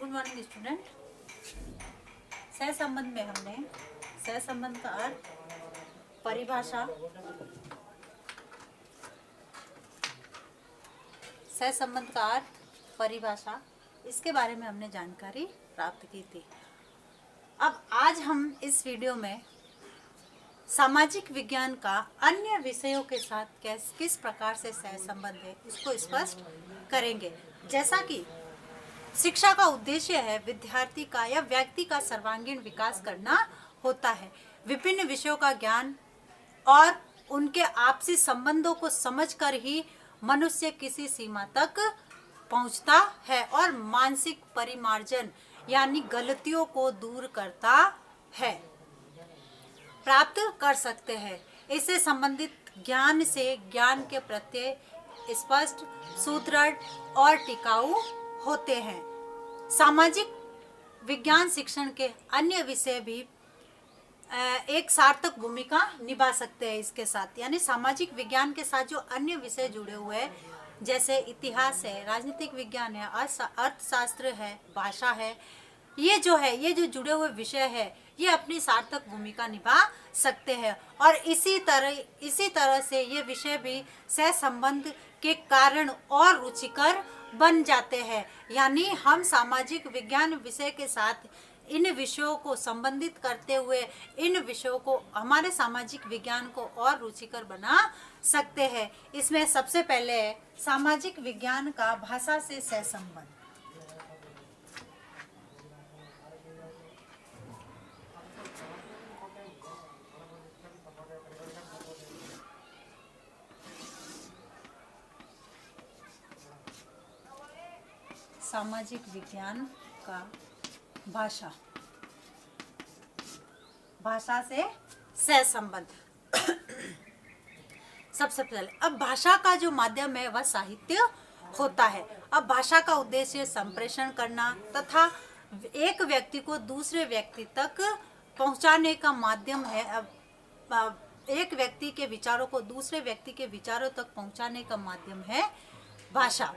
Good morning student. सह संबंध में हमने सह संबंध का अर्थ, परिभाषा, सह संबंध का अर्थ, परिभाषा, इसके बारे में हमने जानकारी प्राप्त की थी। अब आज हम इस वीडियो में सामाजिक विज्ञान का अन्य विषयों के साथ किस प्रकार से सह संबंध है उसको स्पष्ट करेंगे। जैसा कि शिक्षा का उद्देश्य है विद्यार्थी का या व्यक्ति का सर्वांगीण विकास करना होता है। विभिन्न विषयों का ज्ञान और उनके आपसी संबंधों को समझकर ही मनुष्य किसी सीमा तक पहुंचता है और मानसिक परिमार्जन यानी गलतियों को दूर करता है, प्राप्त कर सकते हैं। इससे संबंधित ज्ञान से ज्ञान के प्रत्यय स्पष्ट, सुदृढ़ और टिकाऊ होते हैं। सामाजिक विज्ञान शिक्षण के अन्य विषय भी एक सार्थक भूमिका निभा सकते हैं इसके साथ, यानी सामाजिक विज्ञान के साथ जो अन्य विषय जुड़े हुए हैं जैसे इतिहास है, राजनीतिक विज्ञान है, अर्थशास्त्र है, भाषा है, ये जो जुड़े हुए विषय है ये अपनी सार्थक भूमिका निभा सकते हैं। और इसी तरह से ये विषय भी सह संबंध के कारण और रुचिकर बन जाते हैं। यानी हम सामाजिक विज्ञान विषय के साथ इन विषयों को संबंधित करते हुए इन विषयों को हमारे सामाजिक विज्ञान को और रुचिकर बना सकते हैं। इसमें सबसे पहले सामाजिक विज्ञान का भाषा से सह संबंध। सामाजिक विज्ञान का भाषा से सह संबंध। सबसे पहले अब भाषा का जो माध्यम है वह साहित्य होता है। अब भाषा का उद्देश्य संप्रेषण करना तथा एक व्यक्ति को दूसरे व्यक्ति तक पहुंचाने का माध्यम है। अब एक व्यक्ति के विचारों को दूसरे व्यक्ति के विचारों तक पहुंचाने का माध्यम है भाषा।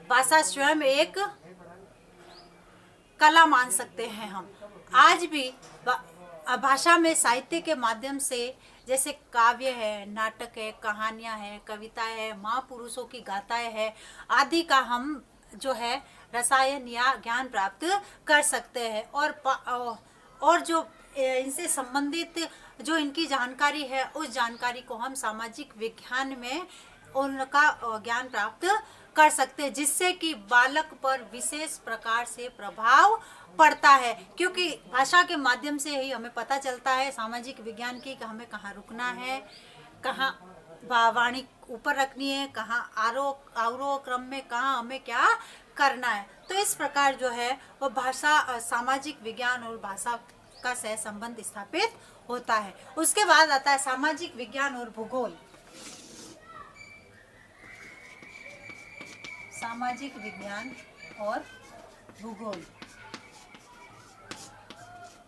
भाषा स्वयं एक कला मान सकते हैं हम। आज भी भाषा में साहित्य के माध्यम से जैसे काव्य है, नाटक है, कहानियां है, कविताएं है, महापुरुषों की गाथाएं है आदि का हम जो है रसायन या ज्ञान प्राप्त कर सकते हैं। और जो इनसे संबंधित जो इनकी जानकारी है उस जानकारी को हम सामाजिक विज्ञान में उनका ज्ञान प्राप्त कर सकते हैं, जिससे कि बालक पर विशेष प्रकार से प्रभाव पड़ता है। क्योंकि भाषा के माध्यम से ही हमें पता चलता है सामाजिक विज्ञान की कि हमें कहाँ रुकना है, कहाँ वाणी ऊपर रखनी है, कहाँ आरोह क्रम में कहाँ हमें क्या करना है। तो इस प्रकार जो है वो भाषा, सामाजिक विज्ञान और भाषा का सह संबंध स्थापित होता है। उसके बाद आता है सामाजिक विज्ञान और भूगोल। सामाजिक विज्ञान और भूगोल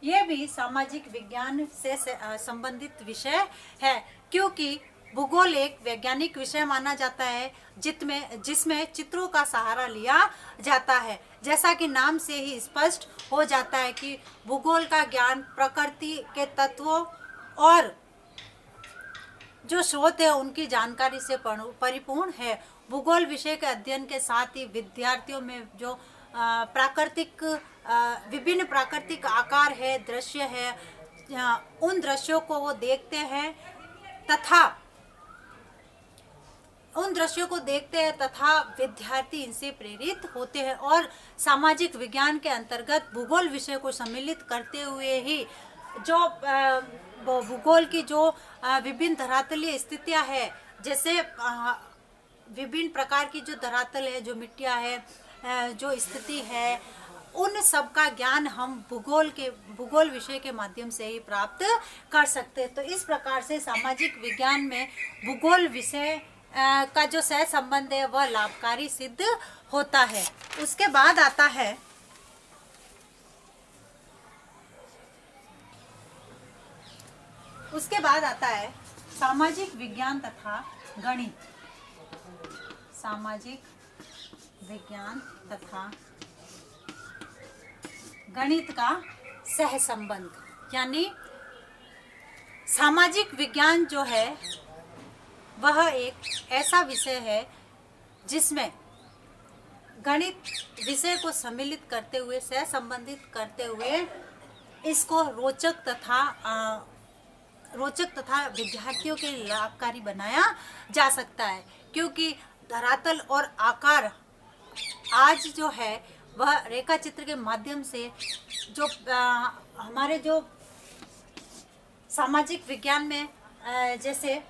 ये भी सामाजिक विज्ञान से संबंधित विषय है, क्योंकि भूगोल एक वैज्ञानिक विषय माना जाता है जिसमें चित्रों का सहारा लिया जाता है। जैसा कि नाम से ही स्पष्ट हो जाता है कि भूगोल का ज्ञान प्रकृति के तत्वों और जो स्रोत है उनकी जानकारी से परिपूर्ण है। भूगोल विषय के अध्ययन के साथ ही विद्यार्थियों में जो विभिन्न प्राकृतिक आकार है, दृश्य है, उन दृश्यों को वो देखते हैं तथा विद्यार्थी इनसे प्रेरित होते हैं। और सामाजिक विज्ञान के अंतर्गत भूगोल विषय को सम्मिलित करते हुए ही जो भूगोल की जो विभिन्न धरातलीय स्थितियां है, जैसे विभिन्न प्रकार की जो धरातल है, जो मिट्टियां है, जो स्थिति है, उन सब का ज्ञान हम भूगोल विषय के माध्यम से ही प्राप्त कर सकते हैं। तो इस प्रकार से सामाजिक विज्ञान में भूगोल विषय का जो सह संबंध है वह लाभकारी सिद्ध होता है। उसके बाद आता है सामाजिक विज्ञान तथा गणित। सामाजिक विज्ञान तथा गणित का सह संबंध यानी सामाजिक विज्ञान जो है वह एक ऐसा विषय है जिसमें गणित विषय को सम्मिलित करते हुए, सह संबंधित करते हुए इसको रोचक तथा विद्यार्थियों के लाभकारी बनाया जा सकता है। क्योंकि धरातल और आकार आज जो है वह रेखा चित्र के माध्यम से जो हमारे जो सामाजिक विज्ञान में जैसे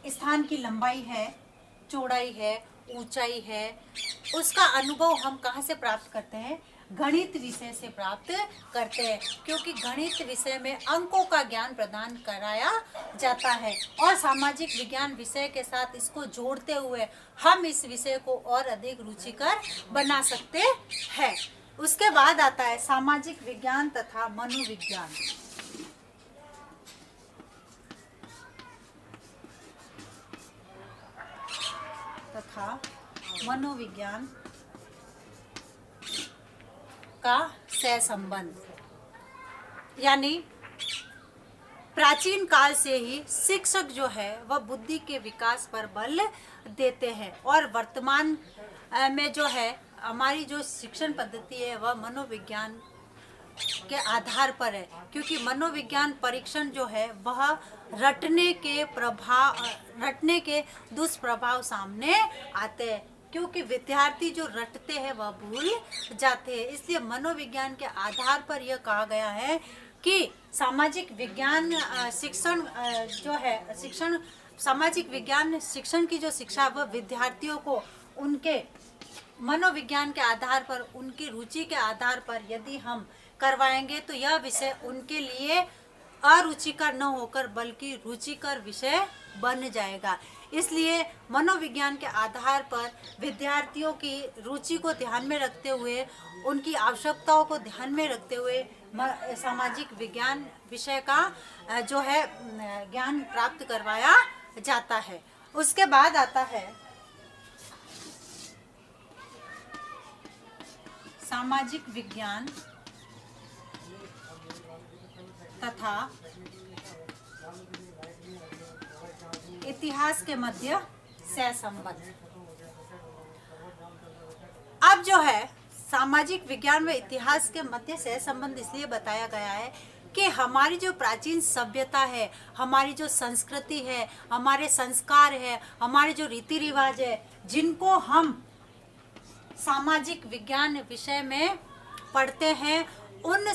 स्थान की लंबाई है, चौड़ाई है, ऊंचाई है, उसका अनुभव हम कहाँ से प्राप्त करते हैं? गणित विषय से प्राप्त करते हैं। क्योंकि गणित विषय में अंकों का ज्ञान प्रदान कराया जाता है और सामाजिक विज्ञान विषय के साथ इसको जोड़ते हुए हम इस विषय को और अधिक रुचिकर बना सकते हैं। उसके बाद आता है सामाजिक विज्ञान तथा मनोविज्ञान। मनोविज्ञान का सह संबंध यानी प्राचीन काल से ही शिक्षक जो है वह बुद्धि के विकास पर बल देते हैं और वर्तमान में जो है हमारी जो शिक्षण पद्धति है वह मनोविज्ञान के आधार पर है। क्योंकि मनोविज्ञान परीक्षण जो है वह रटने के दुष्प्रभाव सामने आते हैं। क्योंकि विद्यार्थी जो रटते हैं वह भूल जाते हैं। इसलिए मनोविज्ञान के आधार पर यह कहा गया है कि सामाजिक विज्ञान शिक्षण जो है सामाजिक विज्ञान शिक्षण की जो शिक्षा वह विद्यार्थियों को उनके मनोविज्ञान के आधार पर, उनकी रुचि के आधार पर यदि हम करवाएंगे तो यह विषय उनके लिए अरुचिकर न होकर बल्कि रुचिकर विषय बन जाएगा। इसलिए मनोविज्ञान के आधार पर विद्यार्थियों की रुचि को ध्यान में रखते हुए, उनकी आवश्यकताओं को ध्यान में रखते हुए सामाजिक विज्ञान विषय का जो है ज्ञान प्राप्त करवाया जाता है। उसके बाद आता है सामाजिक विज्ञान तथा इतिहास के मध्य सह संबंध। अब जो है सामाजिक विज्ञान व इतिहास के मध्य सह संबंध इसलिए बताया गया है कि हमारी जो प्राचीन सभ्यता है, हमारी जो संस्कृति है, हमारे संस्कार है, हमारे जो रीति रिवाज है, जिनको हम सामाजिक विज्ञान विषय में पढ़ते हैं, उन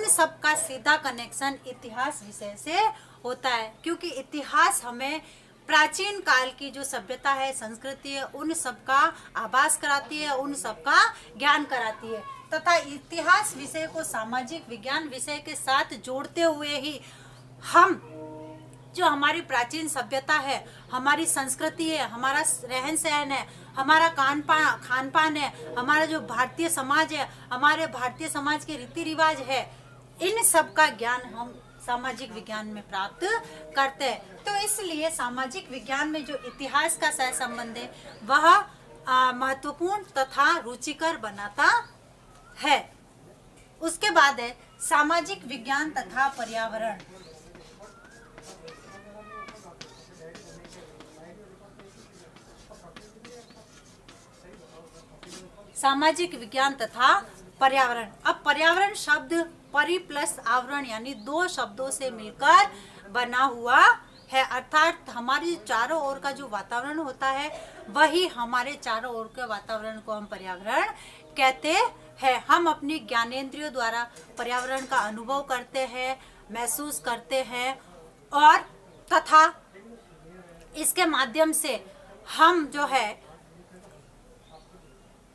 सब का सीधा कनेक्शन इतिहास विषय से होता है। क्योंकि इतिहास हमें प्राचीन काल की जो सभ्यता है, संस्कृति है, उन सब का आभास कराती है, उन सब का ज्ञान कराती है। तथा इतिहास विषय को सामाजिक विज्ञान विषय के साथ जोड़ते हुए ही हम जो हमारी प्राचीन सभ्यता है, हमारी संस्कृति है, हमारा रहन सहन है, हमारा खान पान है, हमारा जो भारतीय समाज है, हमारे भारतीय समाज के रीति रिवाज है, इन सब का ज्ञान हम सामाजिक विज्ञान में प्राप्त करते हैं। तो इसलिए सामाजिक विज्ञान में जो इतिहास का सह संबंध है वह महत्वपूर्ण तथा रुचिकर बनाता है। उसके बाद है सामाजिक विज्ञान तथा पर्यावरण। सामाजिक विज्ञान तथा पर्यावरण। अब पर्यावरण शब्द परि प्लस आवरण यानी दो शब्दों से मिलकर बना हुआ है। अर्थात हमारी चारों ओर का जो वातावरण होता है वही हमारे चारों ओर के वातावरण को हम पर्यावरण कहते हैं। हम अपनी ज्ञानेंद्रियों द्वारा पर्यावरण का अनुभव करते हैं, महसूस करते हैं और तथा इसके माध्यम से हम जो है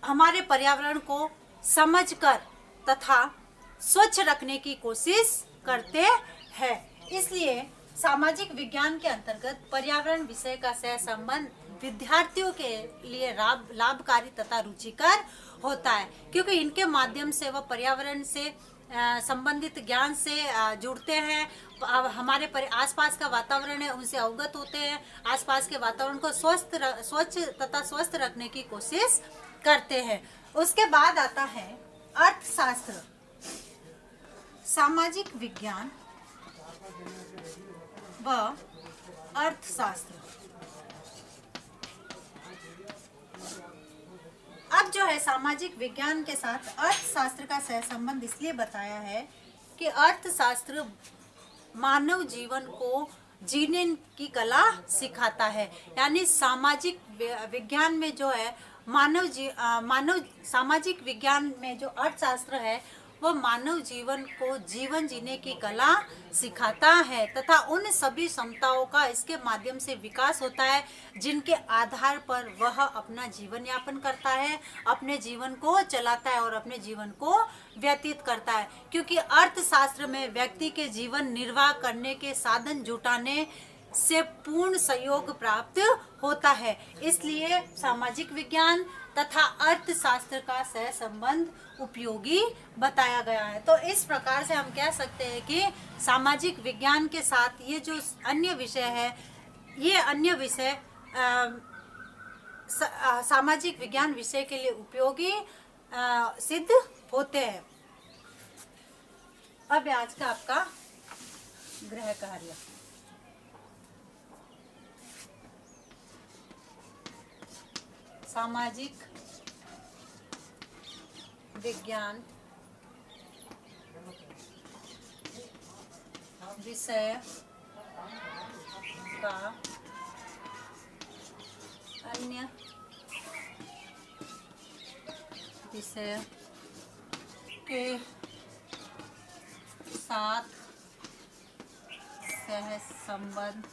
हमारे पर्यावरण को समझकर तथा स्वच्छ रखने की कोशिश करते हैं। इसलिए सामाजिक विज्ञान के अंतर्गत पर्यावरण विषय का सह संबंध विद्यार्थियों के लिए लाभकारी तथा रुचिकर होता है। क्योंकि इनके माध्यम से वह पर्यावरण से संबंधित ज्ञान से जुड़ते हैं, हमारे आसपास का वातावरण है उनसे अवगत होते हैं, आसपास के वातावरण को स्वच्छ तथा स्वस्थ रखने की कोशिश करते हैं। उसके बाद आता है अर्थशास्त्र, सामाजिक विज्ञान व अर्थशास्त्र। अब जो है सामाजिक विज्ञान के साथ अर्थशास्त्र का सहसंबंध इसलिए बताया है कि अर्थशास्त्र मानव जीवन को जीने की कला सिखाता है। यानी सामाजिक विज्ञान में जो है मानव सामाजिक विज्ञान में जो अर्थशास्त्र है वह मानव जीवन को जीवन जीने की कला सिखाता है तथा उन सभी क्षमताओं का इसके माध्यम से विकास होता है जिनके आधार पर वह अपना जीवन यापन करता है, अपने जीवन को चलाता है और अपने जीवन को व्यतीत करता है। क्योंकि अर्थशास्त्र में व्यक्ति के जीवन निर्वाह करने के साधन जुटाने से पूर्ण सहयोग प्राप्त होता है। इसलिए सामाजिक विज्ञान तथा अर्थशास्त्र का सहसंबंध उपयोगी बताया गया है। तो इस प्रकार से हम कह सकते हैं कि सामाजिक विज्ञान के साथ ये जो अन्य विषय है, ये अन्य विषय सामाजिक विज्ञान विषय के लिए उपयोगी सिद्ध होते हैं। अब आज का आपका गृह कार्य, सामाजिक विज्ञान विषय का अन्य विषय के साथ सहसंबंध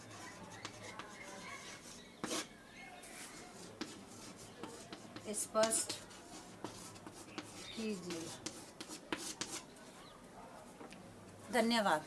स्पष्ट कीजिए। धन्यवाद।